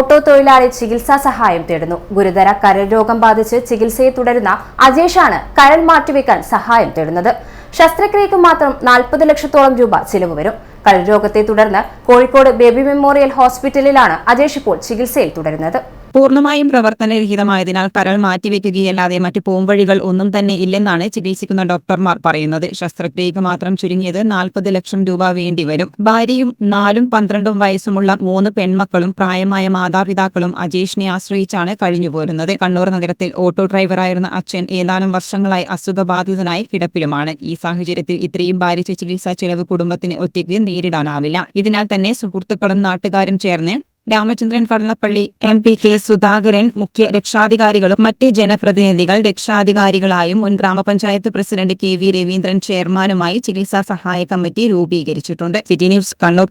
Auto തൊഴിലാളി ചികിത്സാ സഹായം തേടുന്നു. ഗുരുതര കരൾ രോഗം ബാധിച്ച് ചികിത്സയെ തുടരുന്ന അജേഷാണ് കരൾ മാറ്റിവെക്കാൻ സഹായം തേടുന്നത്. ശസ്ത്രക്രിയക്ക് മാത്രം 40 ലക്ഷത്തോളം രൂപ ചിലവ് വരും. കരൾ രോഗത്തെ തുടർന്ന് കോഴിക്കോട് ബേബി മെമ്മോറിയൽ ഹോസ്പിറ്റലിലാണ് അജേഷ് ഇപ്പോൾ ചികിത്സയിൽ തുടരുന്നത്. പൂർണ്ണമായും പ്രവർത്തനരഹിതമായതിനാൽ കരൾ മാറ്റിവെക്കുകയല്ലാതെ മറ്റു പോംവഴികൾ ഒന്നും തന്നെ ഇല്ലെന്നാണ് ചികിത്സിക്കുന്ന ഡോക്ടർമാർ പറയുന്നത്. ശസ്ത്രക്രിയക്ക് മാത്രം ചുരുങ്ങിയത് 40 ലക്ഷം രൂപ വേണ്ടിവരും. ഭാര്യയും 4ഉം 12ഉം വയസ്സുമുള്ള 3 പെൺമക്കളും പ്രായമായ മാതാപിതാക്കളും അജേഷിനെ ആശ്രയിച്ചാണ് കഴിഞ്ഞുപോരുന്നത്. കണ്ണൂർ നഗരത്തിൽ ഓട്ടോ ഡ്രൈവറായിരുന്ന അച്ഛൻ ഏതാനും വർഷങ്ങളായി അസുഖബാധിതനായി കിടപ്പിലുമാണ്. ഈ സാഹചര്യത്തിൽ ഇത്രയും ഭാരിച്ച ചികിത്സാ ചെലവ് കുടുംബത്തിന് ഒറ്റയ്ക്ക് നേരിടാനാവില്ല. ഇതിനാൽ തന്നെ സുഹൃത്തുക്കളും നാട്ടുകാരും ചേർന്ന് രാമചന്ദ്രൻ കടന്നപ്പള്ളി, MP.K. സുധാകരൻ, മുഖ്യ രക്ഷാധികാരികളും മറ്റ് ജനപ്രതിനിധികൾ രക്ഷാധികാരികളായും മുൻ ഗ്രാമപഞ്ചായത്ത് പ്രസിഡന്റ് KV രവീന്ദ്രൻ ചെയർമാനുമായി ചികിത്സാ സഹായ കമ്മിറ്റി രൂപീകരിച്ചിട്ടുണ്ട്. City news, Kannur.